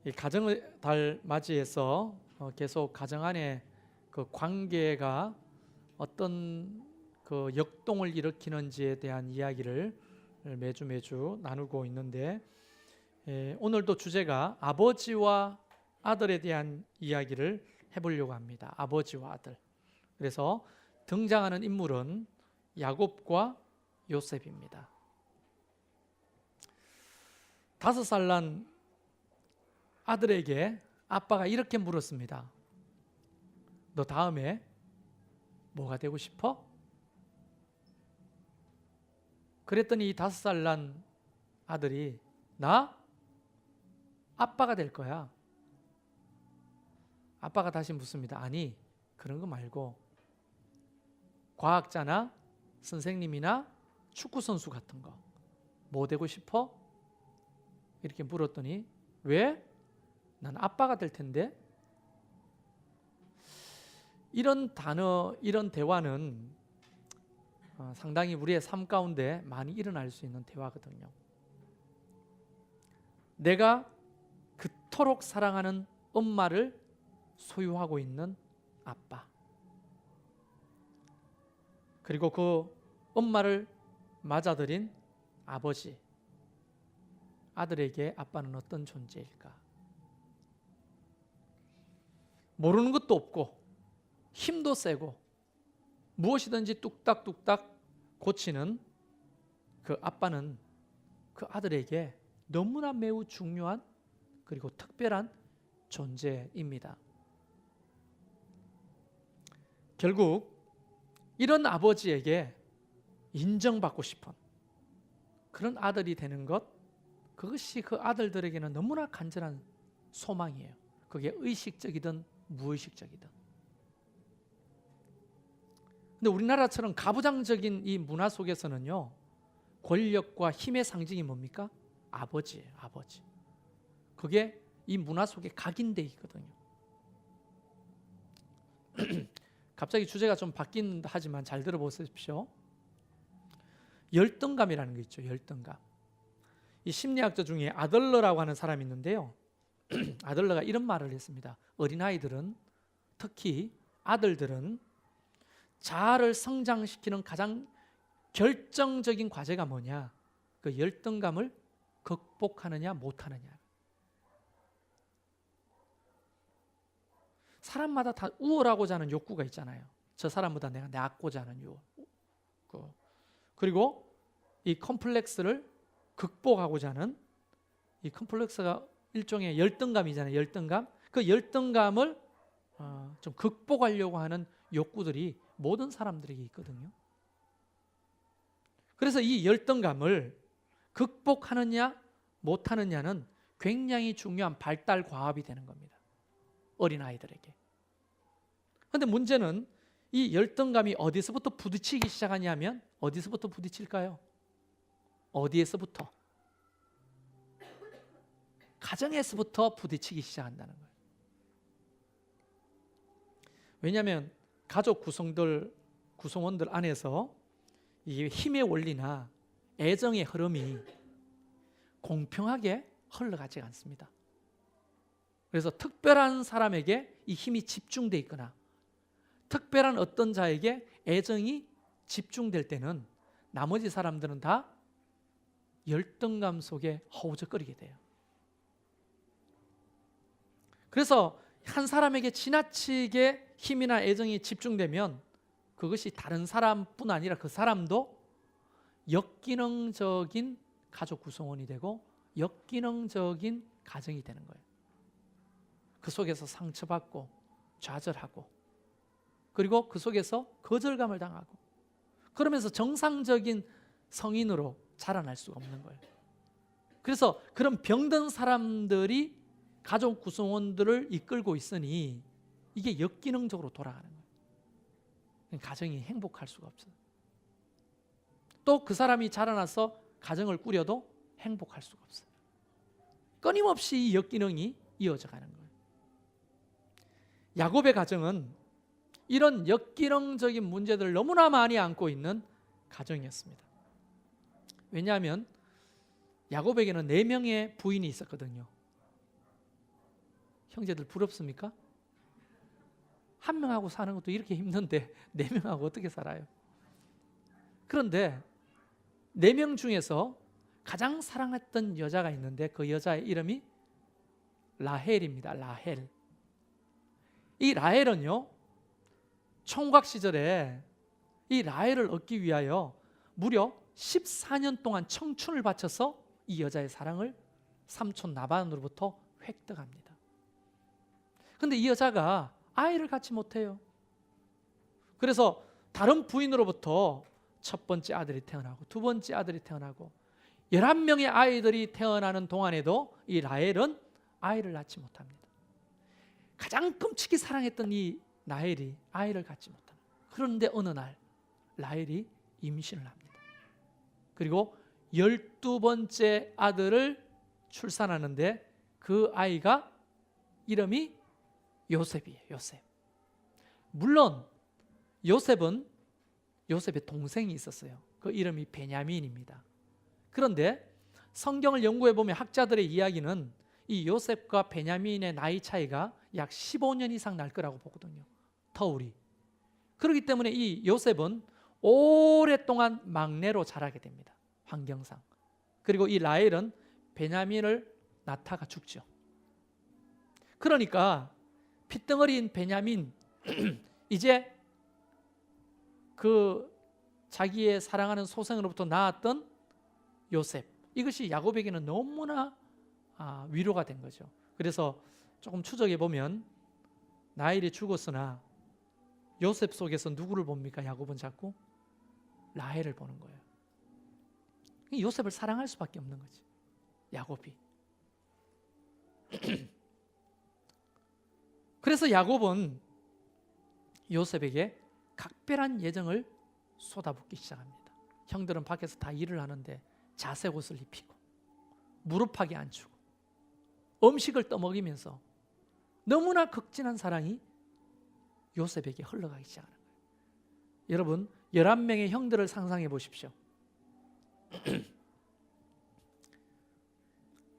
이 가정의 달 맞이해서 계속 가정 안에 그 관계가 어떤 그 역동을 일으키는지에 대한 이야기를 매주 나누고 있는데, 오늘도 주제가 아버지와 아들에 대한 이야기를 해보려고 합니다. 아버지와 아들. 그래서 등장하는 인물은 야곱과 요셉입니다. 5살 난 아들에게 아빠가 이렇게 물었습니다. 너 다음에 뭐가 되고 싶어? 그랬더니 이 5살 난 아들이 나? 아빠가 될 거야. 아빠가 다시 묻습니다. 아니, 그런 거 말고 과학자나 선생님이나 축구선수 같은 거 뭐 되고 싶어? 이렇게 물었더니 왜? 난 아빠가 될 텐데. 이런 단어, 이런 대화는 상당히 우리의 삶 가운데 많이 일어날 수 있는 대화거든요. 내가 그토록 사랑하는 엄마를 소유하고 있는 아빠, 그리고 그 엄마를 맞아들인 아버지, 아들에게 아빠는 어떤 존재일까? 모르는 것도 없고 힘도 세고 무엇이든지 뚝딱뚝딱 고치는 그 아빠는 그 아들에게 너무나 매우 중요한 그리고 특별한 존재입니다. 결국 이런 아버지에게 인정받고 싶은 그런 아들이 되는 것, 그것이 그 아들들에게는 너무나 간절한 소망이에요. 그게 의식적이든 무의식적이든. 근데 우리나라처럼 가부장적인 이 문화 속에서는요, 권력과 힘의 상징이 뭡니까? 아버지예요, 아버지. 그게 이 문화 속에 각인되어 있거든요. 갑자기 주제가 좀 바뀐 하지만 잘 들어보십시오. 열등감이라는 게 있죠, 열등감. 이 심리학자 중에 아들러라고 하는 사람이 있는데요. 아들러가 이런 말을 했습니다. 어린아이들은, 특히 아들들은 자아를 성장시키는 가장 결정적인 과제가 뭐냐? 그 열등감을 극복하느냐 못하느냐. 사람마다 다 우월하고자 하는 욕구가 있잖아요. 저 사람보다 내가 낫고자 하는 욕구. 그리고 이 컴플렉스를 극복하고자 하는, 이 컴플렉스가 일종의 열등감이잖아요. 열등감. 그 열등감을 좀 극복하려고 하는 욕구들이 모든 사람들에게 있거든요. 그래서 이 열등감을 극복하느냐 못하느냐는 굉장히 중요한 발달 과업이 되는 겁니다. 어린아이들에게. 그런데 문제는 이 열등감이 어디서부터 부딪히기 시작하냐면, 어디서부터 부딪힐까요? 어디에서부터? 가정에서부터 부딪히기 시작한다는 거예요. 왜냐하면 가족 구성원들 안에서 이 힘의 원리나 애정의 흐름이 공평하게 흘러가지 않습니다. 그래서 특별한 사람에게 이 힘이 집중되어 있거나 특별한 어떤 자에게 애정이 집중될 때는 나머지 사람들은 다 열등감 속에 허우적거리게 돼요. 그래서 한 사람에게 지나치게 힘이나 애정이 집중되면 그것이 다른 사람뿐 아니라 그 사람도 역기능적인 가족 구성원이 되고 역기능적인 가정이 되는 거예요. 그 속에서 상처받고 좌절하고, 그리고 그 속에서 거절감을 당하고, 그러면서 정상적인 성인으로 자라날 수가 없는 거예요. 그래서 그런 병든 사람들이 가족 구성원들을 이끌고 있으니 이게 역기능적으로 돌아가는 거예요. 가정이 행복할 수가 없어요. 또 그 사람이 자라나서 가정을 꾸려도 행복할 수가 없어요. 끊임없이 이 역기능이 이어져 가는 거예요. 야곱의 가정은 이런 역기능적인 문제들을 너무나 많이 안고 있는 가정이었습니다. 왜냐하면 야곱에게는 4명의 부인이 있었거든요. 형제들 부럽습니까? 한 명하고 사는 것도 이렇게 힘든데 4명하고 어떻게 살아요? 그런데 4명 중에서 가장 사랑했던 여자가 있는데 그 여자의 이름이 라헬입니다. 라헬. 이 라헬은요, 총각 시절에 이 라헬을 얻기 위하여 무려 14년 동안 청춘을 바쳐서 이 여자의 사랑을 삼촌 라반으로부터 획득합니다. 그런데 이 여자가 아이를 갖지 못해요. 그래서 다른 부인으로부터 첫 번째 아들이 태어나고 두 번째 아들이 태어나고 11명의 아이들이 태어나는 동안에도 이 라헬은 아이를 낳지 못합니다. 가장 끔찍이 사랑했던 이 라헬이 아이를 갖지 못합니다. 그런데 어느 날 라헬이 임신을 합니다. 그리고 12번째 아들을 출산하는데 그 아이가 이름이 요셉이에요. 요셉. 물론 요셉의 동생이 있었어요. 그 이름이 베냐민입니다. 그런데 성경을 연구해 보면 학자들의 이야기는 이 요셉과 베냐민의 나이 차이가 약 15년 이상 날 거라고 보거든요. 터울이. 그렇기 때문에 이 요셉은 오랫동안 막내로 자라게 됩니다. 환경상. 그리고 이 라헬은 베냐민을 낳다가 죽죠. 그러니까 핏덩어리인 베냐민 이제 그 자기의 사랑하는 소생으로부터 낳았던 요셉, 이것이 야곱에게는 너무나 위로가 된 거죠. 그래서 조금 추적해 보면 라헬이 죽었으나 요셉 속에서 누구를 봅니까? 야곱은 자꾸 라헬을 보는 거예요. 요셉을 사랑할 수밖에 없는 거지, 야곱이. 그래서 야곱은 요셉에게 각별한 예정을 쏟아붓기 시작합니다. 형들은 밖에서 다 일을 하는데 자색 옷을 입히고 무릎팍에 앉히고 음식을 떠먹이면서 너무나 극진한 사랑이 요셉에게 흘러가기 시작하는 거예요. 여러분, 11명의 형들을 상상해 보십시오.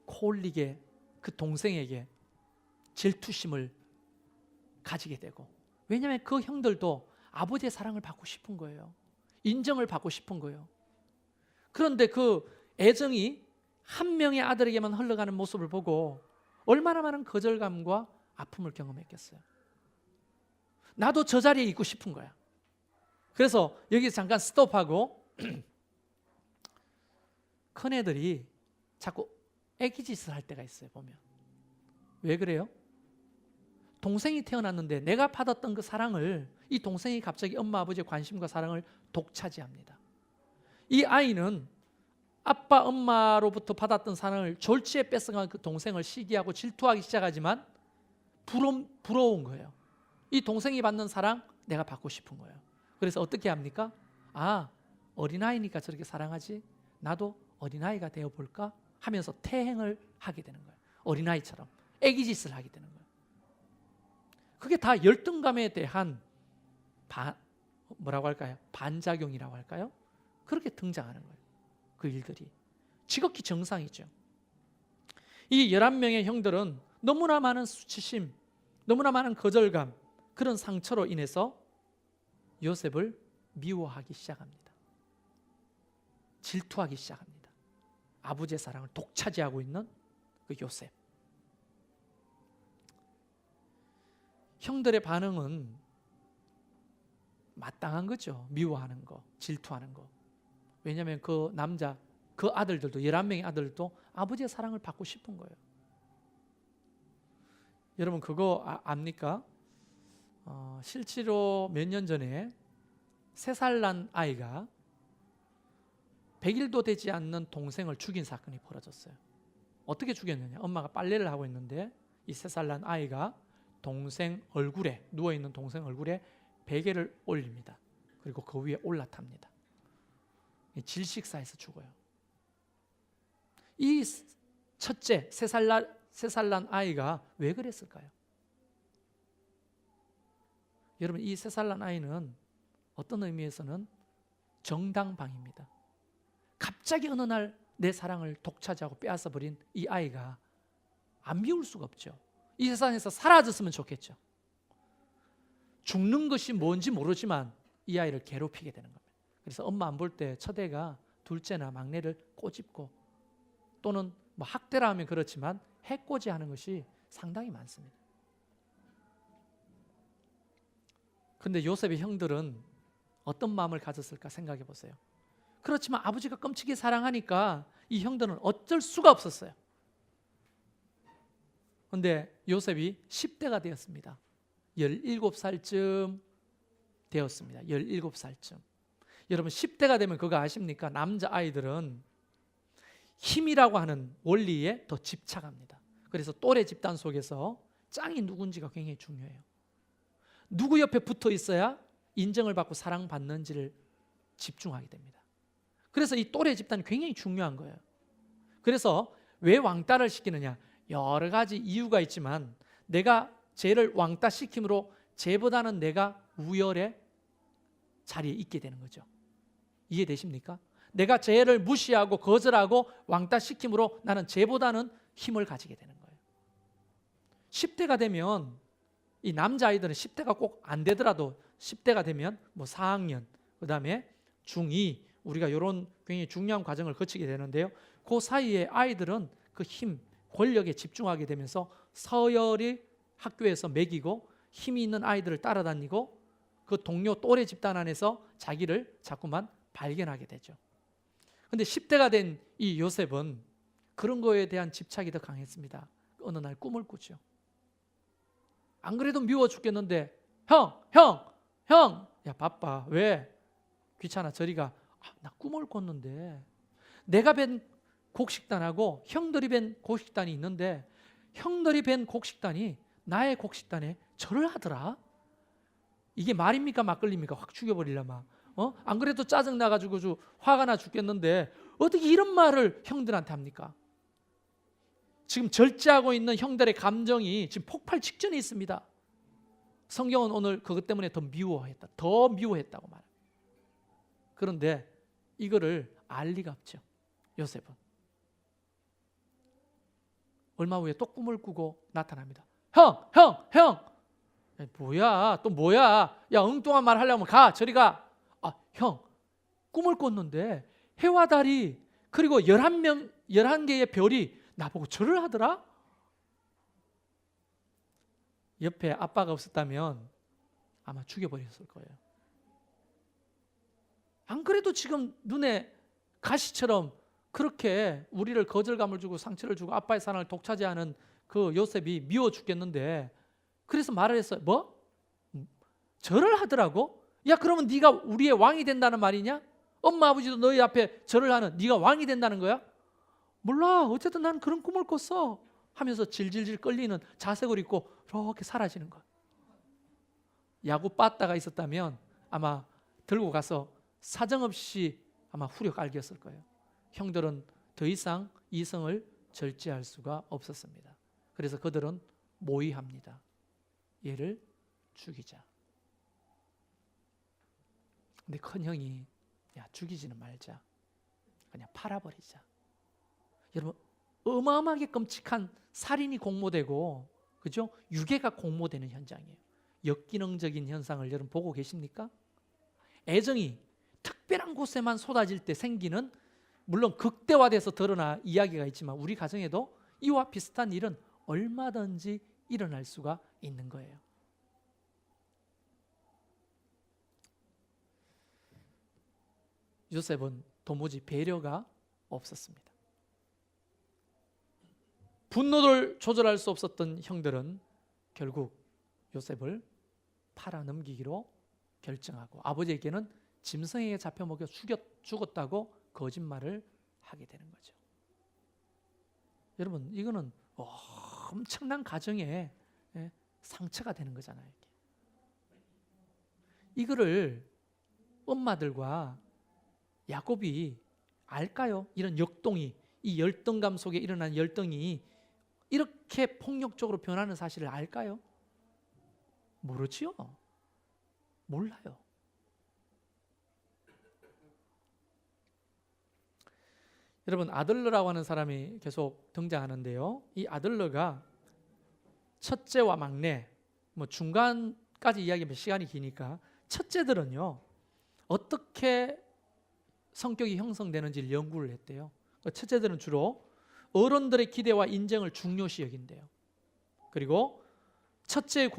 콜릭의 그 동생에게 질투심을 가지게 되고, 왜냐하면 그 형들도 아버지의 사랑을 받고 싶은 거예요. 인정을 받고 싶은 거예요. 그런데 그 애정이 한 명의 아들에게만 흘러가는 모습을 보고 얼마나 많은 거절감과 아픔을 경험했겠어요. 나도 저 자리에 있고 싶은 거야. 그래서 여기서 잠깐 스톱하고 큰애들이 자꾸 애기짓을 할 때가 있어요. 보면 왜 그래요? 동생이 태어났는데 내가 받았던 그 사랑을 이 동생이 갑자기 엄마 아버지의 관심과 사랑을 독차지합니다. 이 아이는 아빠 엄마로부터 받았던 사랑을 졸지에 뺏어간 그 동생을 시기하고 질투하기 시작하지만 부러운 거예요. 이 동생이 받는 사랑 내가 받고 싶은 거예요. 그래서 어떻게 합니까? 어린아이니까 저렇게 사랑하지, 나도 어린아이가 되어볼까 하면서 태행을 하게 되는 거예요. 어린아이처럼 애기짓을 하게 되는 거예요. 그게 다 열등감에 대한 뭐라고 할까요? 반작용이라고 할까요? 그렇게 등장하는 거예요. 그 일들이 지극히 정상이죠. 이 11명의 형들은 너무나 많은 수치심, 너무나 많은 거절감, 그런 상처로 인해서 요셉을 미워하기 시작합니다. 질투하기 시작합니다. 아버지의 사랑을 독차지하고 있는 그 요셉. 형들의 반응은 마땅한 거죠. 미워하는 거, 질투하는 거. 왜냐하면 그 남자, 그 아들들도 11명의 아들도 아버지의 사랑을 받고 싶은 거예요. 여러분 그거 압니까? 실제로 몇 년 전에 3살 난 아이가 100일도 되지 않는 동생을 죽인 사건이 벌어졌어요. 어떻게 죽였느냐? 엄마가 빨래를 하고 있는데 이 3살 난 아이가 동생 얼굴에, 누워있는 동생 얼굴에 베개를 올립니다. 그리고 그 위에 올라탑니다. 질식사해서 죽어요. 이 첫째 3살 난 아이가 왜 그랬을까요? 여러분 이 3살 난 아이는 어떤 의미에서는 정당방입니다. 갑자기 어느 날 내 사랑을 독차지하고 빼앗아버린 이 아이가 안 미울 수가 없죠. 이 세상에서 사라졌으면 좋겠죠. 죽는 것이 뭔지 모르지만 이 아이를 괴롭히게 되는 겁니다. 그래서 엄마 안 볼 때 첫애가 둘째나 막내를 꼬집고 또는 뭐 학대라 하면 그렇지만 해코지하는 것이 상당히 많습니다. 그런데 요셉의 형들은 어떤 마음을 가졌을까 생각해 보세요. 그렇지만 아버지가 끔찍이 사랑하니까 이 형들은 어쩔 수가 없었어요. 그런데 요셉이 10대가 되었습니다. 17살쯤 되었습니다. 17살쯤. 여러분 10대가 되면 그거 아십니까? 남자아이들은 힘이라고 하는 원리에 더 집착합니다. 그래서 또래 집단 속에서 짱이 누군지가 굉장히 중요해요. 누구 옆에 붙어 있어야 인정을 받고 사랑받는지를 집중하게 됩니다. 그래서 이 또래 집단이 굉장히 중요한 거예요. 그래서 왜 왕따를 시키느냐? 여러 가지 이유가 있지만 내가 쟤를 왕따 시킴으로 쟤보다는 내가 우열의 자리에 있게 되는 거죠. 이해되십니까? 내가 쟤를 무시하고 거절하고 왕따 시킴으로 나는 쟤보다는 힘을 가지게 되는 거예요. 10대가 되면 이 남자아이들은 10대가 꼭 안 되더라도 10대가 되면 뭐 4학년, 그 다음에 중2, 우리가 이런 굉장히 중요한 과정을 거치게 되는데요. 그 사이에 아이들은 그 힘, 권력에 집중하게 되면서 서열이 학교에서 매기고 힘이 있는 아이들을 따라다니고 그 동료 또래 집단 안에서 자기를 자꾸만 발견하게 되죠. 그런데 10대가 된 이 요셉은 그런 거에 대한 집착이 더 강했습니다. 어느 날 꿈을 꾸죠. 안 그래도 미워 죽겠는데 형, 야 바빠, 왜? 귀찮아, 저리 가. 나 꿈을 꿨는데 내가 뵌 곡식단하고 형들이 뵌 곡식단이 있는데 형들이 뵌 곡식단이 나의 곡식단에 절을 하더라. 이게 말입니까 막걸리입니까? 확 죽여버리려마. 안 그래도 짜증 나가지고 화가 나 죽겠는데 어떻게 이런 말을 형들한테 합니까? 지금 절제하고 있는 형들의 감정이 지금 폭발 직전에 있습니다. 성경은 오늘 그것 때문에 더 미워했다고 말합니다. 그런데 이거를 알 리가 없죠. 요셉은 얼마 후에 또 꿈을 꾸고 나타납니다. 형, 뭐야, 또 뭐야? 야, 엉뚱한 말 하려면 가, 저리 가. 형, 꿈을 꿨는데 해와 달이 그리고 11개의 별이 나보고 절을 하더라? 옆에 아빠가 없었다면 아마 죽여버렸을 거예요. 안 그래도 지금 눈에 가시처럼 그렇게 우리를 거절감을 주고 상처를 주고 아빠의 사랑을 독차지하는 그 요셉이 미워 죽겠는데 그래서 말을 했어요. 뭐? 절을 하더라고? 야, 그러면 네가 우리의 왕이 된다는 말이냐? 엄마 아버지도 너희 앞에 절을 하는 네가 왕이 된다는 거야? 몰라, 어쨌든 난 그런 꿈을 꿨어 하면서 질질질 끌리는 자색을 입고 이렇게 사라지는 거야. 야구 빠따가 있었다면 아마 들고 가서 사정없이 아마 후려 갈겼을 거예요. 형들은 더 이상 이성을 절제할 수가 없었습니다. 그래서 그들은 모의합니다. 얘를 죽이자. 근데 큰 형이 야, 죽이지는 말자. 그냥 팔아버리자. 여러분, 어마어마하게 끔찍한 살인이 공모되고, 그죠? 유괴가 공모되는 현장이에요. 역기능적인 현상을 여러분 보고 계십니까? 애정이 특별한 곳에만 쏟아질 때 생기는, 물론 극대화돼서 드러나 이야기가 있지만 우리 가정에도 이와 비슷한 일은 얼마든지 일어날 수가 있는 거예요. 요셉은 도무지 배려가 없었습니다. 분노를 조절할 수 없었던 형들은 결국 요셉을 팔아넘기기로 결정하고 아버지에게는 짐승에게 잡혀 먹여 죽었다고 거짓말을 하게 되는 거죠. 여러분, 이거는 엄청난 가정에 상처가 되는 거잖아요. 이거를 엄마들과 야곱이 알까요? 이런 역동이, 이 열등감 속에 일어난 열등이 이렇게 폭력적으로 변하는 사실을 알까요? 모르지요. 몰라요. 여러분, 아들러라고 하는 사람이 계속 등장하는데요. 이 아들러가 첫째와 막내, 뭐 중간까지 이야기하면 시간이 기니까 첫째들은요 어떻게 성격이 형성되는지를 연구를 했대요. 첫째들은 주로 어른들의 기대와 인정을 중요시 여긴대요. 그리고 첫째의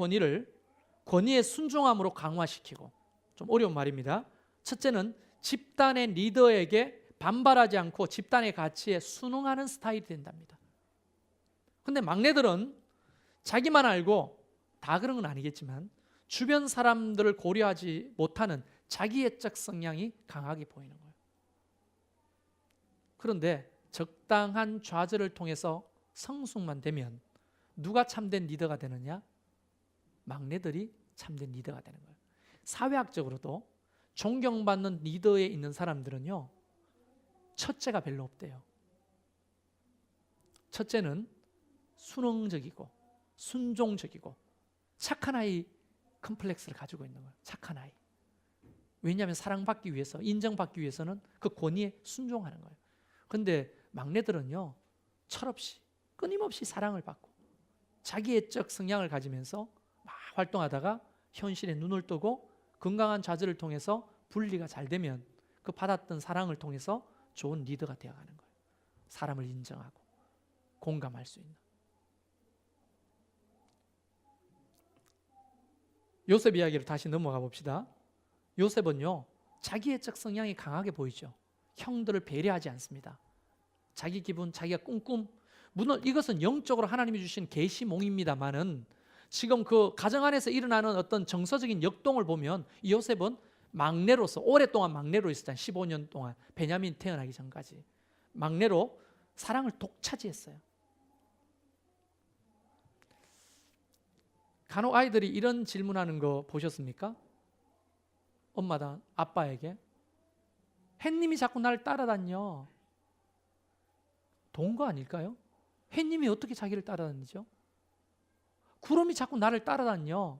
권위의 순종함으로 강화시키고, 좀 어려운 말입니다. 첫째는 집단의 리더에게 반발하지 않고 집단의 가치에 순응하는 스타일이 된답니다. 근데 막내들은 자기만 알고, 다 그런 건 아니겠지만 주변 사람들을 고려하지 못하는 자기애적 성향이 강하게 보이는 거예요. 그런데 적당한 좌절을 통해서 성숙만 되면 누가 참된 리더가 되느냐? 막내들이 참된 리더가 되는 거예요. 사회학적으로도 존경받는 리더에 있는 사람들은요 첫째가 별로 없대요. 첫째는 순응적이고 순종적이고 착한 아이 컴플렉스를 가지고 있는 거예요. 착한 아이. 왜냐하면 사랑받기 위해서, 인정받기 위해서는 그 권위에 순종하는 거예요. 그런데 막내들은요 철없이 끊임없이 사랑을 받고 자기애적 성향을 가지면서 막 활동하다가 현실에 눈을 뜨고 건강한 좌절을 통해서 분리가 잘 되면 그 받았던 사랑을 통해서 좋은 리더가 되어가는 거예요. 사람을 인정하고 공감할 수 있는. 요셉 이야기로 다시 넘어가 봅시다. 요셉은요 자기애적 성향이 강하게 보이죠. 형들을 배려하지 않습니다. 자기 기분, 자기가 꿈. 물론 이것은 영적으로 하나님이 주신 계시몽입니다만은 지금 그 가정 안에서 일어나는 어떤 정서적인 역동을 보면 이 요셉은 막내로서 오랫동안 막내로 있었잖아요. 15년 동안 베냐민 태어나기 전까지 막내로 사랑을 독차지했어요. 간혹 아이들이 이런 질문하는 거 보셨습니까? 엄마다 아빠에게 햇님이 자꾸 나를 따라다녀. 동거 아닐까요? 햇님이 어떻게 자기를 따라다니죠? 구름이 자꾸 나를 따라다녀.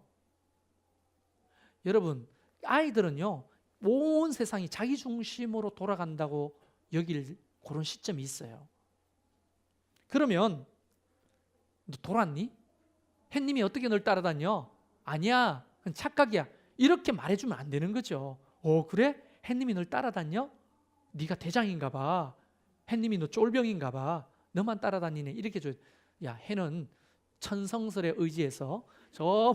여러분, 아이들은요 온 세상이 자기 중심으로 돌아간다고 여길 그런 시점이 있어요. 그러면 너 돌았니? 햇님이 어떻게 널 따라다녀? 아니야, 그건 착각이야. 이렇게 말해주면 안 되는 거죠. 그래? 햇님이 널 따라다녀? 네가 대장인가 봐. 햇님이 너 쫄병인가 봐. 너만 따라다니네. 이렇게 줘요. 야, 해는 천성설에 의지해서 저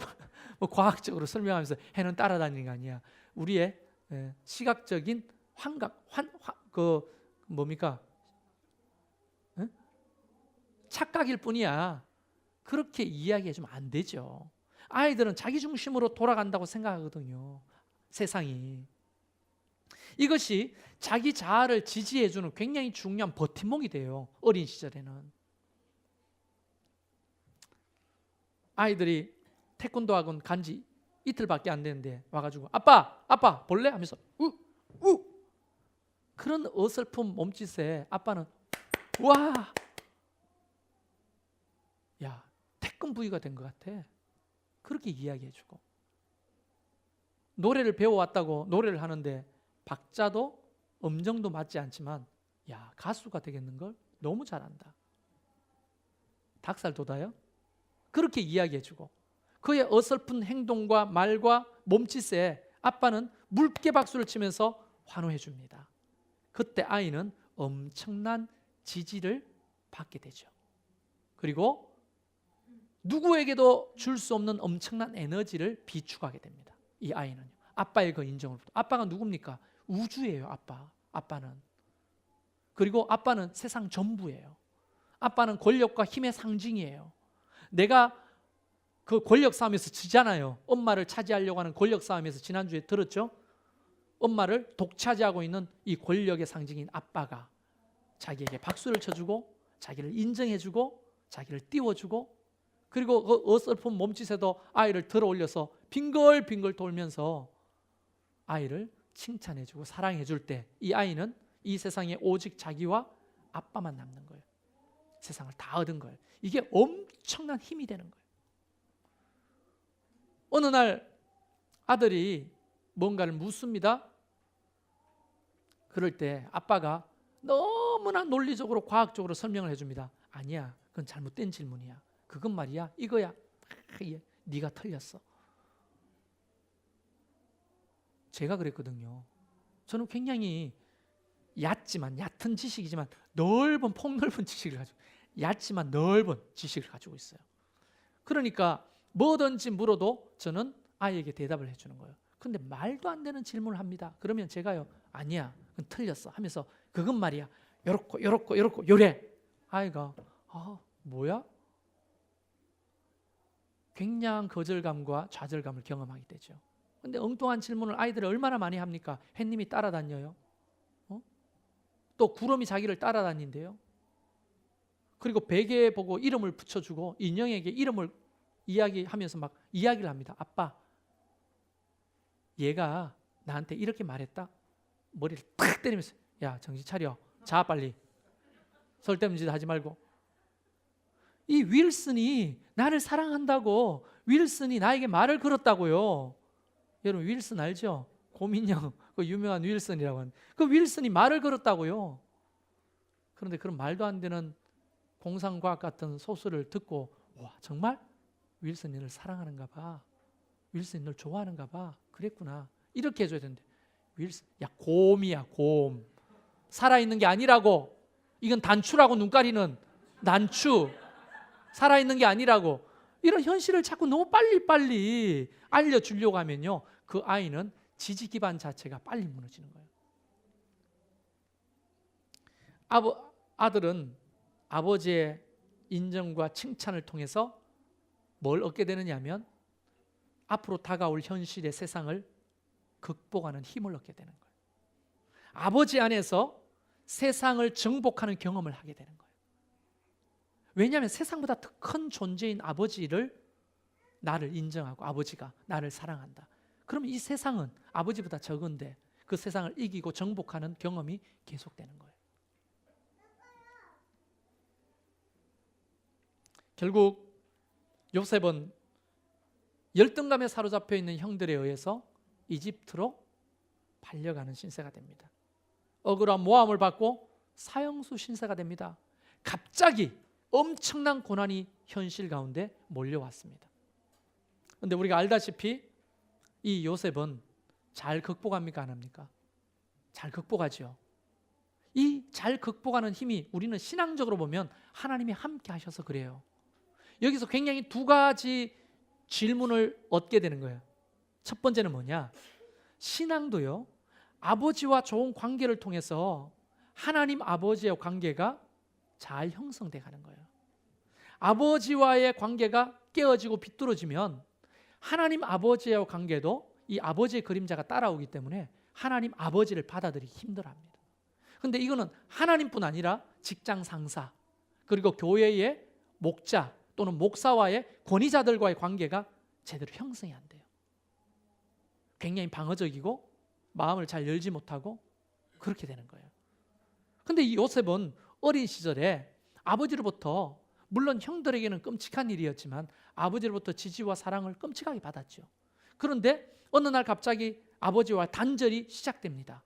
뭐 과학적으로 설명하면서 해는 따라다니는 거 아니야. 우리의 시각적인 뭡니까? 착각일 뿐이야. 그렇게 이야기해주면 안 되죠. 아이들은 자기 중심으로 돌아간다고 생각하거든요. 세상이. 이것이 자기 자아를 지지해주는 굉장히 중요한 버팀목이 돼요. 어린 시절에는. 아이들이 태권도 학원 간지 이틀밖에 안 되는데 와가지고 아빠 볼래? 하면서 우 그런 어설픈 몸짓에 아빠는 와, 야 태권 부위가 된 것 같아. 그렇게 이야기해주고, 노래를 배워왔다고 노래를 하는데 박자도 음정도 맞지 않지만 야 가수가 되겠는걸? 너무 잘한다. 닭살 돋아요? 그렇게 이야기해주고 그의 어설픈 행동과 말과 몸짓에 아빠는 묽게 박수를 치면서 환호해줍니다. 그때 아이는 엄청난 지지를 받게 되죠. 그리고 누구에게도 줄 수 없는 엄청난 에너지를 비축하게 됩니다. 이 아이는요. 아빠의 그 인정으로부터. 아빠가 누굽니까? 우주예요. 아빠는. 그리고 아빠는 세상 전부예요. 아빠는 권력과 힘의 상징이에요. 내가 그 권력 싸움에서 지잖아요. 엄마를 차지하려고 하는 권력 싸움에서 지난주에 들었죠? 엄마를 독차지하고 있는 이 권력의 상징인 아빠가 자기에게 박수를 쳐주고 자기를 인정해주고 자기를 띄워주고, 그리고 그 어설픈 몸짓에도 아이를 들어 올려서 빙글빙글 돌면서 아이를 칭찬해주고 사랑해줄 때 이 아이는 이 세상에 오직 자기와 아빠만 남는 거예요. 세상을 다 얻은 거예요. 이게 엄청난 힘이 되는 거예요. 어느 날 아들이 뭔가를 묻습니다. 그럴 때 아빠가 너무나 논리적으로 과학적으로 설명을 해줍니다. 아니야, 그건 잘못된 질문이야. 그건 말이야 이거야. 네가 틀렸어. 제가 그랬거든요. 저는 굉장히 얕은 지식이지만 넓은 폭넓은 지식을 가지고 얕지만 넓은 지식을 가지고 있어요. 그러니까 뭐든지 물어도 저는 아이에게 대답을 해주는 거예요. 근데 말도 안 되는 질문을 합니다. 그러면 제가요, 아니야, 그건 틀렸어 하면서 그건 말이야, 요렇고 요래. 아이가 뭐야? 굉장한 거절감과 좌절감을 경험하게 되죠. 근데 엉뚱한 질문을 아이들이 얼마나 많이 합니까? 햇님이 따라다녀요. 또 구름이 자기를 따라다닌대요. 그리고 베개 보고 이름을 붙여주고 인형에게 이름을 이야기하면서 막 이야기를 합니다. 아빠, 얘가 나한테 이렇게 말했다. 머리를 탁 때리면서, 야, 정신 차려. 자, 빨리. 설때문짓 하지 말고. 이 윌슨이 나를 사랑한다고, 윌슨이 나에게 말을 걸었다고요. 여러분 윌슨 알죠? 고민형, 그 유명한 윌슨이라고 하는 그 윌슨이 말을 걸었다고요. 그런데 그런 말도 안 되는 공상과학 같은 소설을 듣고, 와, 정말 윌슨이 너를 사랑하는가 봐, 윌슨이 너를 좋아하는가 봐, 그랬구나, 이렇게 해줘야 되는데, 윌슨, 야, 곰이야, 곰. 살아있는 게 아니라고. 이건 단추라고, 눈 가리는 난추. 살아있는 게 아니라고. 이런 현실을 자꾸 너무 빨리 알려주려고 하면요, 그 아이는 지지 기반 자체가 빨리 무너지는 거예요. 아들은 아버지의 인정과 칭찬을 통해서 뭘 얻게 되느냐 하면 앞으로 다가올 현실의 세상을 극복하는 힘을 얻게 되는 거예요. 아버지 안에서 세상을 정복하는 경험을 하게 되는 거예요. 왜냐하면 세상보다 더 큰 존재인 아버지를 나를 인정하고 아버지가 나를 사랑한다. 그러면 이 세상은 아버지보다 적은데 그 세상을 이기고 정복하는 경험이 계속되는 거예요. 결국 요셉은 열등감에 사로잡혀 있는 형들에 의해서 이집트로 팔려가는 신세가 됩니다. 억울한 모함을 받고 사형수 신세가 됩니다. 갑자기 엄청난 고난이 현실 가운데 몰려왔습니다. 그런데 우리가 알다시피 이 요셉은 잘 극복합니까? 안 합니까? 잘 극복하죠. 이 잘 극복하는 힘이 우리는 신앙적으로 보면 하나님이 함께 하셔서 그래요. 여기서 굉장히 두 가지 질문을 얻게 되는 거예요. 첫 번째는 뭐냐? 신앙도요, 아버지와 좋은 관계를 통해서 하나님 아버지의 관계가 잘 형성돼 가는 거예요. 아버지와의 관계가 깨어지고 비뚤어지면 하나님 아버지의 관계도 이 아버지의 그림자가 따라오기 때문에 하나님 아버지를 받아들이기 힘들어합니다. 그런데 이거는 하나님뿐 아니라 직장 상사, 그리고 교회의 목자 또는 목사와의 권위자들과의 관계가 제대로 형성이 안 돼요. 굉장히 방어적이고 마음을 잘 열지 못하고 그렇게 되는 거예요. 그런데 이 요셉은 어린 시절에 아버지로부터, 물론 형들에게는 끔찍한 일이었지만 아버지로부터 지지와 사랑을 끔찍하게 받았죠. 그런데 어느 날 갑자기 아버지와 단절이 시작됩니다.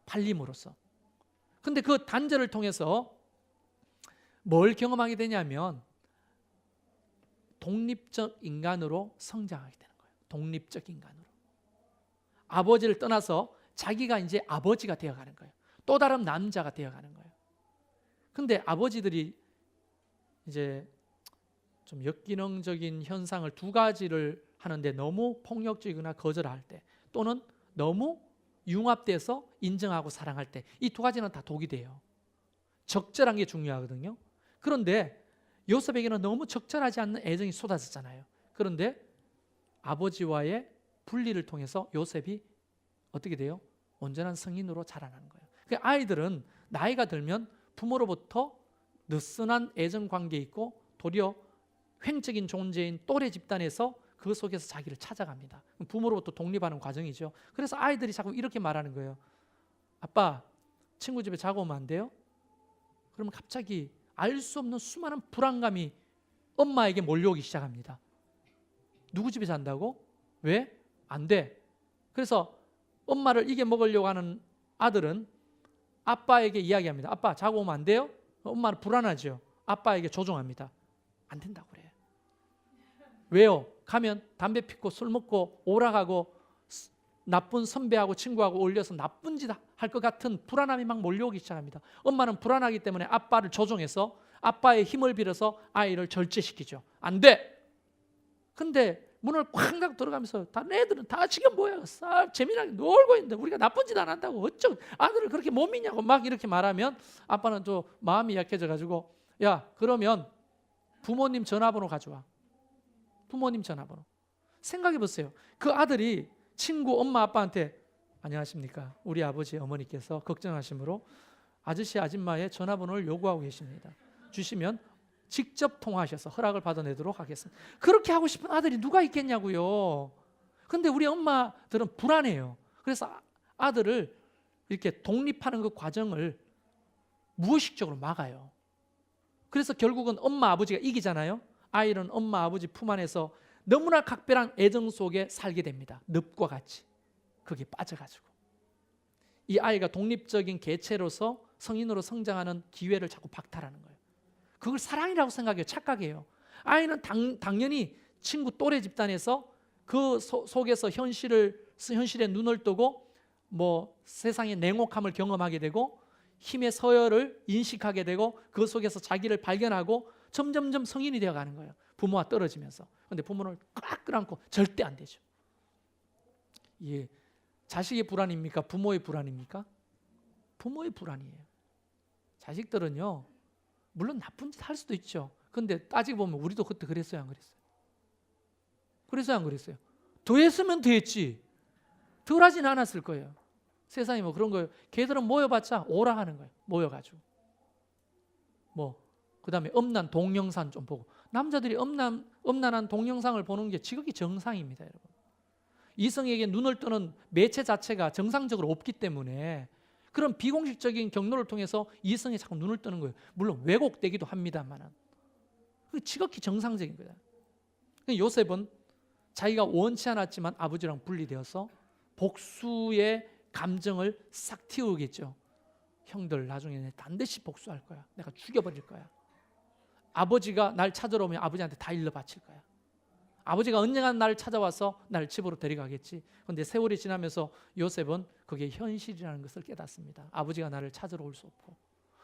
팔림으로써. 그런데 그 단절을 통해서 뭘 경험하게 되냐면 독립적 인간으로 성장하게 되는 거예요. 독립적 인간으로. 아버지를 떠나서 자기가 이제 아버지가 되어가는 거예요. 또 다른 남자가 되어가는 거예요. 근데 아버지들이 이제 좀 역기능적인 현상을 두 가지를 하는데, 너무 폭력적이거나 거절할 때, 또는 너무 융합돼서 인정하고 사랑할 때, 이 두 가지는 다 독이 돼요. 적절한 게 중요하거든요. 그런데 요셉에게는 너무 적절하지 않는 애정이 쏟아졌잖아요. 그런데 아버지와의 분리를 통해서 요셉이 어떻게 돼요? 온전한 성인으로 자라나는 거예요. 그러니까 아이들은 나이가 들면 부모로부터 느슨한 애정 관계 있고 도리어 횡적인 존재인 또래 집단에서 그 속에서 자기를 찾아갑니다. 부모로부터 독립하는 과정이죠. 그래서 아이들이 자꾸 이렇게 말하는 거예요. 아빠, 친구 집에 자고 오면 안 돼요? 그러면 갑자기 알 수 없는 수많은 불안감이 엄마에게 몰려오기 시작합니다. 누구 집에 잔다고? 왜? 안 돼. 그래서 엄마를 이겨먹으려고 하는 아들은 아빠에게 이야기합니다. 아빠, 자고 오면 안 돼요? 엄마는 불안하죠. 아빠에게 조종합니다. 안 된다고 그래요. 왜요? 가면 담배 피고 술 먹고 오락하고 나쁜 선배하고 친구하고 어울려서 나쁜 짓 할 것 같은 불안함이 막 몰려오기 시작합니다. 엄마는 불안하기 때문에 아빠를 조종해서 아빠의 힘을 빌어서 아이를 절제시키죠. 안 돼! 근데 문을 쾅쾅 들어가면서 다른 애들은 다 지금 뭐야 재미나게 놀고 있는데 우리가 나쁜 짓 안 한다고 어쩌고 아들을 그렇게 못 믿냐고 막 이렇게 말하면 아빠는 또 마음이 약해져 가지고 야 그러면 부모님 전화번호 가져와. 부모님 전화번호. 생각해 보세요. 그 아들이 친구 엄마 아빠한테 안녕하십니까 우리 아버지 어머니께서 걱정하심으로 아저씨 아줌마의 전화번호를 요구하고 계십니다. 주시면 직접 통화하셔서 허락을 받아내도록 하겠습니다. 그렇게 하고 싶은 아들이 누가 있겠냐고요. 근데 우리 엄마들은 불안해요. 그래서 아들을 이렇게 독립하는 그 과정을 무의식적으로 막아요. 그래서 결국은 엄마 아버지가 이기잖아요. 아이는 엄마 아버지 품 안에서 너무나 각별한 애정 속에 살게 됩니다. 늪과 같이 거기에 빠져가지고 이 아이가 독립적인 개체로서 성인으로 성장하는 기회를 자꾸 박탈하는 거예요. 그걸 사랑이라고 생각해요. 착각이에요. 아이는 당연히 친구 또래 집단에서 그 속에서 현실에 눈을 뜨고 뭐 세상의 냉혹함을 경험하게 되고 힘의 서열을 인식하게 되고 그 속에서 자기를 발견하고 점점점 성인이 되어가는 거예요. 부모와 떨어지면서. 그런데 부모를 꽉 끌어안고 절대 안 되죠. 예, 자식의 불안입니까? 부모의 불안입니까? 부모의 불안이에요. 자식들은요 물론 나쁜 짓 할 수도 있죠. 근데 따지고 보면 우리도 그때 그랬어요 안 그랬어요? 그랬어요 안 그랬어요? 더 했으면 더 했지 덜 하진 않았을 거예요. 세상에 뭐 그런 거예요. 걔들은 모여봤자 오락하는 거예요. 모여가지고 그 다음에 음란 동영상 좀 보고 남자들이 음란한 동영상을 보는 게 지극히 정상입니다. 여러분 이성에게 눈을 뜨는 매체 자체가 정상적으로 없기 때문에 그런 비공식적인 경로를 통해서 이성에 자꾸 눈을 뜨는 거예요. 물론 왜곡되기도 합니다만 지극히 정상적인 거예요. 요셉은 자기가 원치 않았지만 아버지랑 분리되어서 복수의 감정을 싹 틔우겠죠. 형들 나중에 반드시 복수할 거야. 내가 죽여버릴 거야. 아버지가 날 찾으러 오면 아버지한테 다 일러 바칠 거야. 아버지가 언젠가 나를 찾아와서 나를 집으로 데려가겠지. 그런데 세월이 지나면서 요셉은 그게 현실이라는 것을 깨닫습니다. 아버지가 나를 찾으러 올 수 없고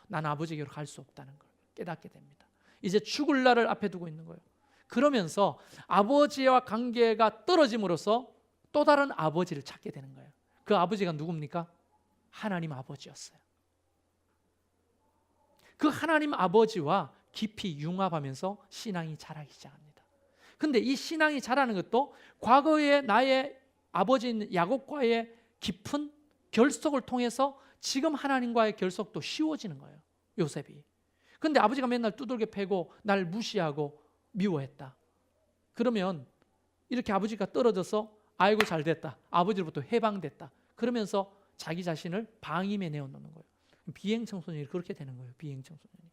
나는 아버지에게로 갈 수 없다는 걸 깨닫게 됩니다. 이제 죽을 날을 앞에 두고 있는 거예요. 그러면서 아버지와 관계가 떨어짐으로써 또 다른 아버지를 찾게 되는 거예요. 그 아버지가 누굽니까? 하나님 아버지였어요. 그 하나님 아버지와 깊이 융합하면서 신앙이 자라기 시작합니다. 근데 이 신앙이 자라는 것도 과거의 나의 아버지인 야곱과의 깊은 결속을 통해서 지금 하나님과의 결속도 쉬워지는 거예요. 요셉이. 근데 아버지가 맨날 두들겨 패고 날 무시하고 미워했다. 그러면 이렇게 아버지가 떨어져서 아이고 잘 됐다. 아버지로부터 해방됐다. 그러면서 자기 자신을 방임에 내어놓는 거예요. 비행 청소년이 그렇게 되는 거예요. 비행 청소년이.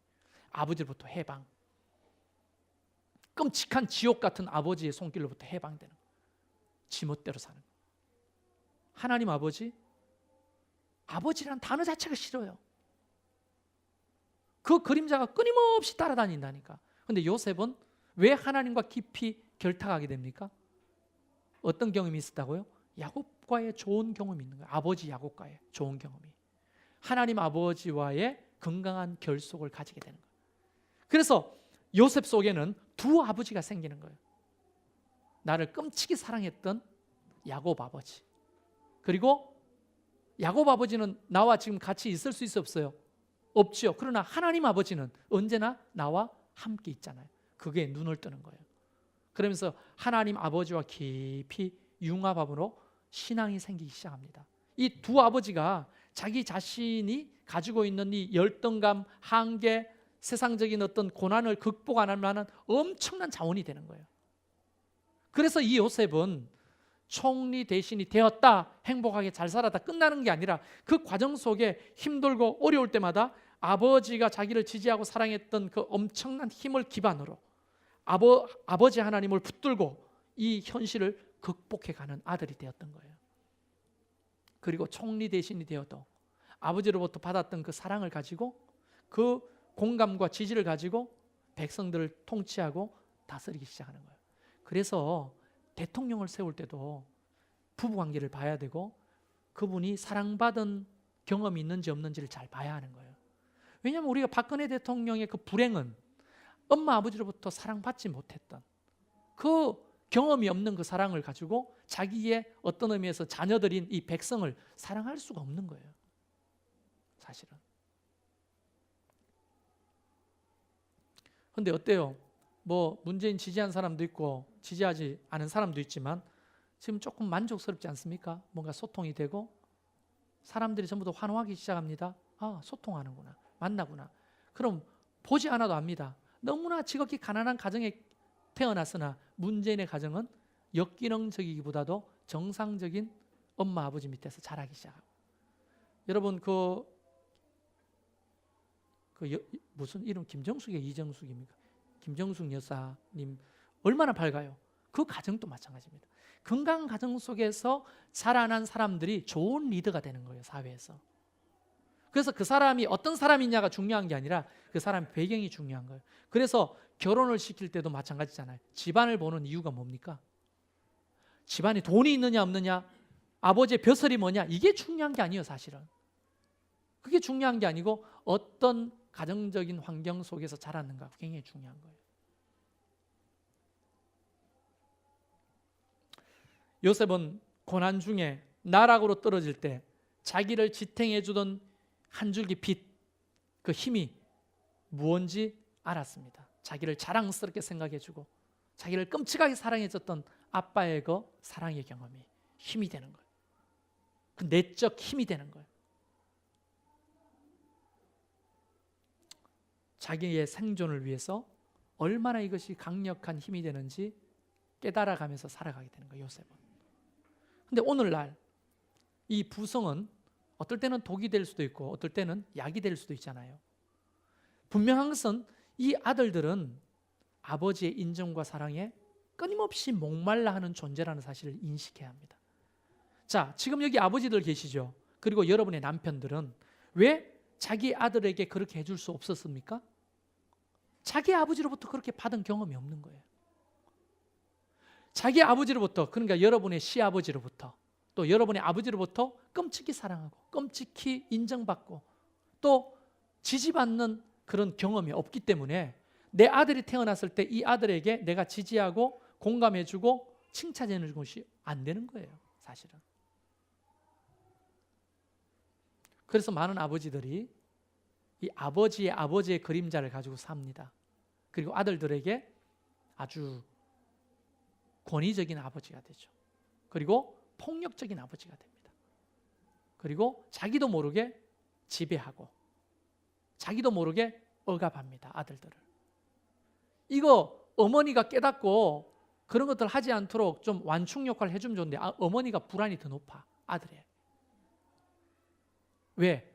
아버지로부터 해방. 끔찍한 지옥 같은 아버지의 손길로부터 해방되는 거예요. 지멋대로 사는 거예요. 하나님 아버지란 단어 자체가 싫어요. 그 그림자가 끊임없이 따라다닌다니까. 그런데 요셉은 왜 하나님과 깊이 결탁하게 됩니까? 어떤 경험이 있었다고요? 야곱과의 좋은 경험이 있는 거예요. 아버지 야곱과의 좋은 경험이. 하나님 아버지와의 건강한 결속을 가지게 되는 거예요. 그래서 요셉 속에는 두 아버지가 생기는 거예요. 나를 끔찍이 사랑했던 야곱 아버지. 그리고 야곱 아버지는 나와 지금 같이 있을 수 있어 없어요? 없죠. 그러나 하나님 아버지는 언제나 나와 함께 있잖아요. 그게 눈을 뜨는 거예요. 그러면서 하나님 아버지와 깊이 융합함으로 신앙이 생기기 시작합니다. 이 두 아버지가 자기 자신이 가지고 있는 이 열등감, 한계, 세상적인 어떤 고난을 극복할 만한 엄청난 자원이 되는 거예요. 그래서 이 요셉은 총리 대신이 되었다, 행복하게 잘 살았다 끝나는 게 아니라 그 과정 속에 힘들고 어려울 때마다 아버지가 자기를 지지하고 사랑했던 그 엄청난 힘을 기반으로 아버지 하나님을 붙들고 이 현실을 극복해가는 아들이 되었던 거예요. 그리고 총리 대신이 되어도 아버지로부터 받았던 그 사랑을 가지고 그 공감과 지지를 가지고 백성들을 통치하고 다스리기 시작하는 거예요. 그래서 대통령을 세울 때도 부부관계를 봐야 되고 그분이 사랑받은 경험이 있는지 없는지를 잘 봐야 하는 거예요. 왜냐하면 우리가 박근혜 대통령의 그 불행은 엄마 아버지로부터 사랑받지 못했던 그 경험이 없는 그 사랑을 가지고 자기의 어떤 의미에서 자녀들인 이 백성을 사랑할 수가 없는 거예요. 사실은. 근데 어때요? 뭐 문재인 지지한 사람도 있고 지지하지 않은 사람도 있지만 지금 조금 만족스럽지 않습니까? 뭔가 소통이 되고 사람들이 전부 다 환호하기 시작합니다. 아, 소통하는구나. 만나구나. 그럼 보지 않아도 압니다. 너무나 지극히 가난한 가정에 태어났으나 문재인의 가정은 역기능적이기보다도 정상적인 엄마 아버지 밑에서 자라기 시작하고. 여러분 무슨 이름 김정숙이에요? 이정숙입니까? 김정숙 여사님 얼마나 밝아요. 그 가정도 마찬가지입니다. 건강한 가정 속에서 자라난 사람들이 좋은 리더가 되는 거예요. 사회에서. 그래서 그 사람이 어떤 사람이냐가 중요한 게 아니라 그 사람 배경이 중요한 거예요. 그래서 결혼을 시킬 때도 마찬가지잖아요. 집안을 보는 이유가 뭡니까? 집안에 돈이 있느냐 없느냐, 아버지의 벼슬이 뭐냐, 이게 중요한 게 아니에요. 사실은. 그게 중요한 게 아니고 어떤 가정적인 환경 속에서 자랐는가, 굉장히 중요한 거예요. 요셉은 고난 중에 나락으로 떨어질 때 자기를 지탱해 주던 한 줄기 빛, 그 힘이 무언지 알았습니다. 자기를 자랑스럽게 생각해 주고 자기를 끔찍하게 사랑해 줬던 아빠의 그 사랑의 경험이 힘이 되는 거예요. 그 내적 힘이 되는 거예요. 자기의 생존을 위해서 얼마나 이것이 강력한 힘이 되는지 깨달아가면서 살아가게 되는 거예요. 요셉은. 근데 오늘날 이 부성은 어떨 때는 독이 될 수도 있고 어떨 때는 약이 될 수도 있잖아요. 분명한 것은 이 아들들은 아버지의 인정과 사랑에 끊임없이 목말라 하는 존재라는 사실을 인식해야 합니다. 자, 지금 여기 아버지들 계시죠? 그리고 여러분의 남편들은 왜 자기 아들에게 그렇게 해줄 수 없었습니까? 자기 아버지로부터 그렇게 받은 경험이 없는 거예요. 자기 아버지로부터, 그러니까 여러분의 시아버지로부터, 또 여러분의 아버지로부터 끔찍히 사랑하고 끔찍히 인정받고 또 지지받는 그런 경험이 없기 때문에 내 아들이 태어났을 때 이 아들에게 내가 지지하고 공감해주고 칭찬해 주는 것이 안 되는 거예요. 사실은. 그래서 많은 아버지들이 이 아버지의 그림자를 가지고 삽니다. 그리고 아들들에게 아주 권위적인 아버지가 되죠. 그리고 폭력적인 아버지가 됩니다. 그리고 자기도 모르게 지배하고 자기도 모르게 억압합니다. 아들들을. 이거 어머니가 깨닫고 그런 것들 하지 않도록 좀 완충 역할을 해주면 좋은데 어머니가 불안이 더 높아. 아들에. 왜?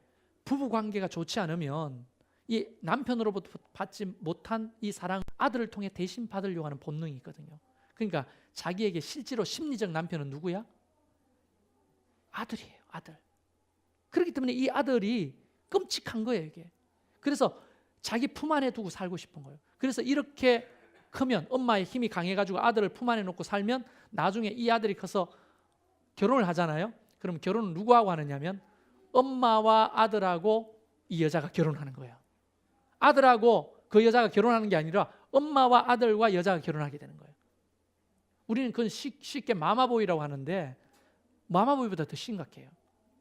부부 관계가 좋지 않으면 이 남편으로부터 받지 못한 이 사랑 아들을 통해 대신 받으려고 하는 본능이 있거든요. 그러니까 자기에게 실제로 심리적 남편은 누구야? 아들이에요. 아들. 그렇기 때문에 이 아들이 끔찍한 거예요. 이게. 그래서 자기 품 안에 두고 살고 싶은 거예요. 그래서 이렇게 크면 엄마의 힘이 강해가지고 아들을 품 안에 놓고 살면 나중에 이 아들이 커서 결혼을 하잖아요. 그럼 결혼은 누구하고 하느냐면 엄마와 아들하고 이 여자가 결혼하는 거예요. 아들하고 그 여자가 결혼하는 게 아니라 엄마와 아들과 여자가 결혼하게 되는 거예요. 우리는 그건 쉽게 마마보이라고 하는데 마마보이보다 더 심각해요.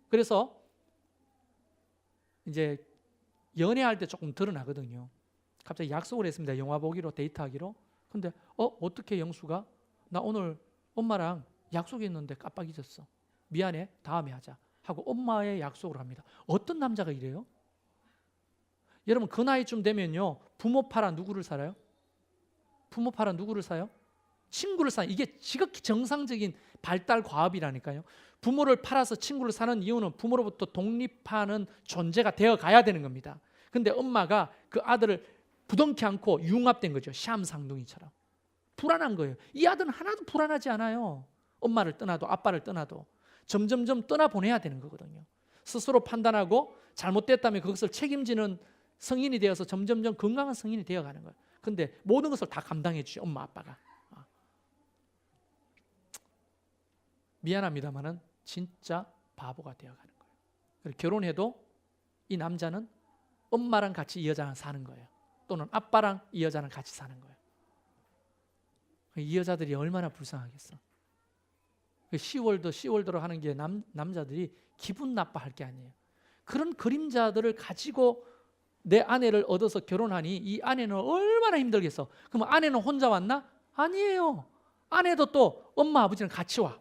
그래서 이제 연애할 때 조금 드러나거든요. 갑자기 약속을 했습니다. 영화 보기로, 데이트하기로. 근데 어떻게 영수가? 나 오늘 엄마랑 약속했는데 깜빡 잊었어. 미안해. 다음에 하자. 하고 엄마의 약속을 합니다. 어떤 남자가 이래요? 여러분 그 나이쯤 되면요. 부모 팔아 누구를 살아요? 부모 팔아 누구를 사요? 친구를 사요. 이게 지극히 정상적인 발달 과업이라니까요. 부모를 팔아서 친구를 사는 이유는 부모로부터 독립하는 존재가 되어 가야 되는 겁니다. 근데 엄마가 그 아들을 부둥키 않고 융합된 거죠. 샴상둥이처럼. 불안한 거예요. 이 아들은 하나도 불안하지 않아요. 엄마를 떠나도 아빠를 떠나도 점점점 떠나보내야 되는 거거든요. 스스로 판단하고 잘못됐다면 그것을 책임지는 성인이 되어서 점점점 건강한 성인이 되어가는 거예요. 근데 모든 것을 다 감당해 주죠. 엄마 아빠가. 미안합니다만은 진짜 바보가 되어가는 거예요. 그리고 결혼해도 이 남자는 엄마랑 같이 이 여자랑 사는 거예요. 또는 아빠랑 이 여자랑 같이 사는 거예요. 이 여자들이 얼마나 불쌍하겠어. 시월드로 하는 게 남자들이 기분 나빠할 게 아니에요. 그런 그림자들을 가지고 내 아내를 얻어서 결혼하니 이 아내는 얼마나 힘들겠어. 그럼 아내는 혼자 왔나? 아니에요. 아내도 또 엄마 아버지랑 같이 와.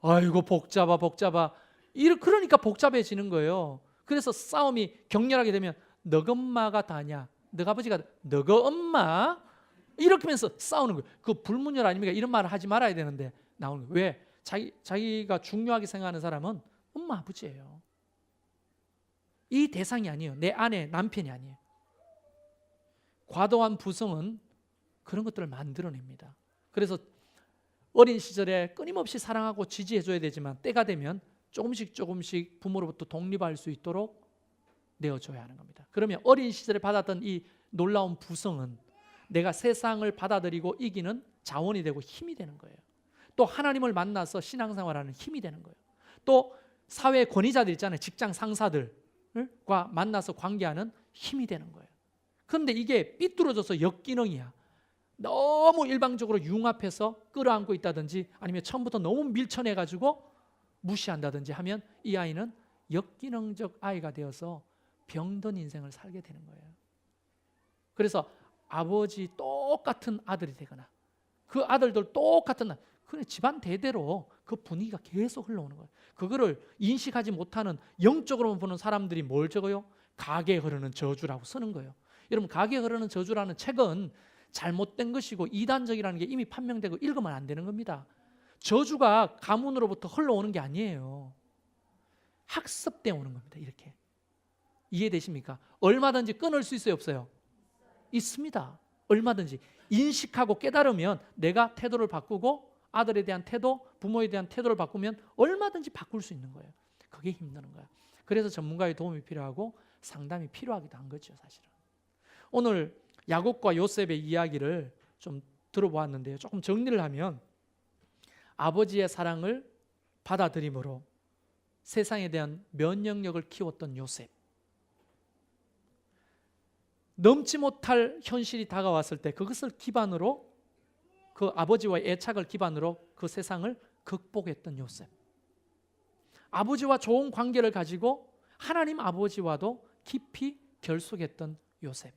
아이고 복잡아. 그러니까 복잡해지는 거예요. 그래서 싸움이 격렬하게 되면 너가 엄마가 다냐, 너가 아버지가 너가 엄마, 이렇게 하면서 싸우는 거예요. 그 불문율 아닙니까? 이런 말을 하지 말아야 되는데 나오는 거예요. 왜? 자기가 중요하게 생각하는 사람은 엄마 아버지예요. 이 대상이 아니에요. 내 아내, 남편이 아니에요. 과도한 부성은 그런 것들을 만들어냅니다. 그래서 어린 시절에 끊임없이 사랑하고 지지해줘야 되지만 때가 되면 조금씩 부모로부터 독립할 수 있도록 내어줘야 하는 겁니다. 그러면 어린 시절에 받았던 이 놀라운 부성은 내가 세상을 받아들이고 이기는 자원이 되고 힘이 되는 거예요. 또 하나님을 만나서 신앙생활하는 힘이 되는 거예요. 또 사회 권위자들 있잖아요. 직장 상사들과 만나서 관계하는 힘이 되는 거예요. 그런데 이게 삐뚤어져서 역기능이야. 너무 일방적으로 융합해서 끌어안고 있다든지 아니면 처음부터 너무 밀쳐내가지고 무시한다든지 하면 이 아이는 역기능적 아이가 되어서 병든 인생을 살게 되는 거예요. 그래서 아버지 똑같은 아들이 되거나 그 아들들 똑같은 그냥 집안 대대로 그 분위기가 계속 흘러오는 거예요. 그거를 인식하지 못하는 영적으로만 보는 사람들이 뭘 적어요? 가게에 흐르는 저주라고 쓰는 거예요. 여러분 가게에 흐르는 저주라는 책은 잘못된 것이고 이단적이라는 게 이미 판명되고 읽으면 안 되는 겁니다. 저주가 가문으로부터 흘러오는 게 아니에요. 학습되어 오는 겁니다. 이렇게 이해되십니까? 얼마든지 끊을 수 있어요, 없어요? 있습니다. 얼마든지 인식하고 깨달으면 내가 태도를 바꾸고 아들에 대한 태도, 부모에 대한 태도를 바꾸면 얼마든지 바꿀 수 있는 거예요. 그게 힘드는 거예요. 그래서 전문가의 도움이 필요하고 상담이 필요하기도 한 거죠, 사실은. 오늘 야곱과 요셉의 이야기를 좀 들어보았는데요. 조금 정리를 하면 아버지의 사랑을 받아들임으로 세상에 대한 면역력을 키웠던 요셉, 넘지 못할 현실이 다가왔을 때 그것을 기반으로 그 아버지와의 애착을 기반으로 그 세상을 극복했던 요셉, 아버지와 좋은 관계를 가지고 하나님 아버지와도 깊이 결속했던 요셉.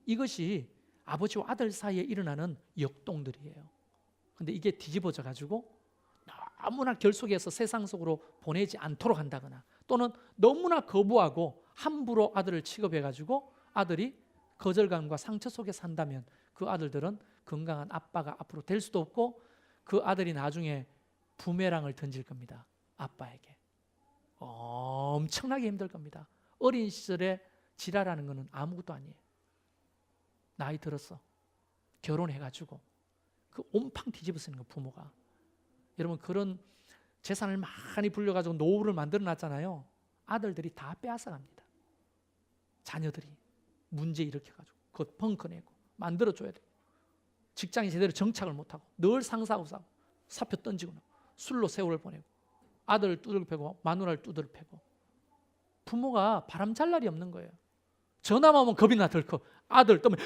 이것이 아버지와 아들 사이에 일어나는 역동들이에요. 근데 이게 뒤집어져 가지고 너무나 결속해서 세상 속으로 보내지 않도록 한다거나 또는 너무나 거부하고 함부로 아들을 취급해 가지고 아들이 거절감과 상처 속에 산다면 그 아들들은 건강한 아빠가 앞으로 될 수도 없고 그 아들이 나중에 부메랑을 던질 겁니다. 아빠에게. 엄청나게 힘들 겁니다. 어린 시절에 지랄하는 것은 아무것도 아니에요. 나이 들었어. 결혼해가지고 그 온팡 뒤집어 쓰는 거 부모가. 여러분 그런 재산을 많이 불려가지고 노후를 만들어 놨잖아요. 아들들이 다 빼앗아갑니다. 자녀들이 문제 일으켜가지고 그것 펑크내고 만들어줘야 돼요. 직장이 제대로 정착을 못하고 늘 상사하고 싸우고 사표 던지고 술로 세월을 보내고 아들을 두들 패고 마누라를 두들 패고 부모가 바람 잘 날이 없는 거예요. 전화만 오면 겁이 나 덜컥. 아들 떠면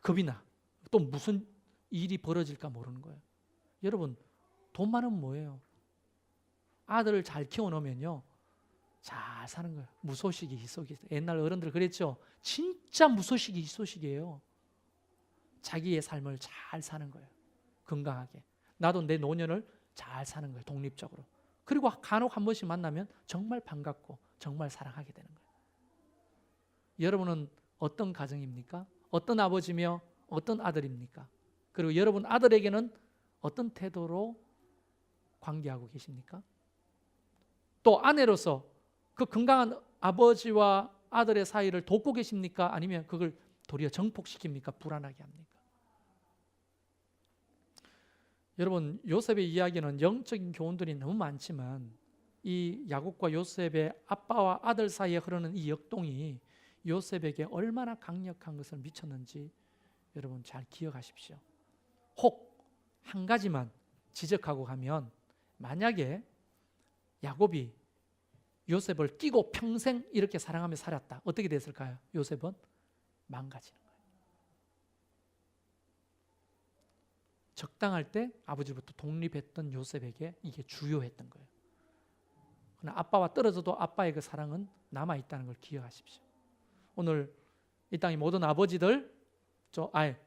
겁이 나. 또 무슨 일이 벌어질까 모르는 거예요. 여러분 돈 많으면 뭐예요? 아들을 잘 키워놓으면요 잘 사는 거예요. 무소식이 희소식이. 옛날 어른들 그랬죠. 진짜 무소식이 희소식이에요. 자기의 삶을 잘 사는 거예요. 건강하게. 나도 내 노년을 잘 사는 거예요. 독립적으로. 그리고 간혹 한 번씩 만나면 정말 반갑고 정말 사랑하게 되는 거예요. 여러분은 어떤 가정입니까? 어떤 아버지며 어떤 아들입니까? 그리고 여러분 아들에게는 어떤 태도로 관계하고 계십니까? 또 아내로서 그 건강한 아버지와 아들의 사이를 돕고 계십니까? 아니면 그걸 도리어 정폭시킵니까? 불안하게 합니까? 여러분 요셉의 이야기는 영적인 교훈들이 너무 많지만 이 야곱과 요셉의 아빠와 아들 사이에 흐르는 이 역동이 요셉에게 얼마나 강력한 것을 미쳤는지 여러분 잘 기억하십시오. 혹 한 가지만 지적하고 가면 만약에 야곱이 요셉을 끼고 평생 이렇게 사랑하며 살았다. 어떻게 됐을까요? 요셉은 망가지는 거예요. 적당할 때 아버지부터 독립했던 요셉에게 이게 주요했던 거예요. 그러나 아빠와 떨어져도 아빠의 그 사랑은 남아있다는 걸 기억하십시오. 오늘 이 땅의 모든 아버지들,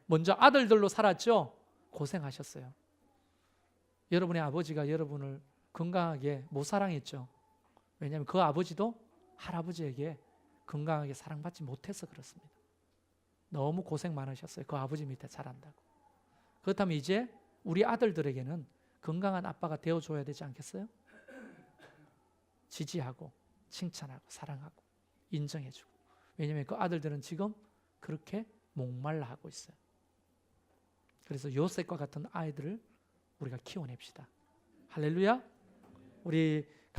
먼저 아들들로 살았죠? 고생하셨어요. 여러분의 아버지가 여러분을 건강하게 못 사랑했죠. 왜냐하면 그 아버지도 할아버지에게 건강하게 사랑받지 못해서 그렇습니다. 너무 고생 많으셨어요. 그 아버지 밑에 자란다고. 그렇다면 이제 우리 아들들에게는 건강한 아빠가 되어줘야 되지 않겠어요? 지지하고 칭찬하고 사랑하고 인정해주고. 왜냐하면 그 아들들은 지금 그렇게 목말라 하고 있어요. 그래서 요셉과 같은 아이들을 우리가 키워냅시다. 할렐루야. 우리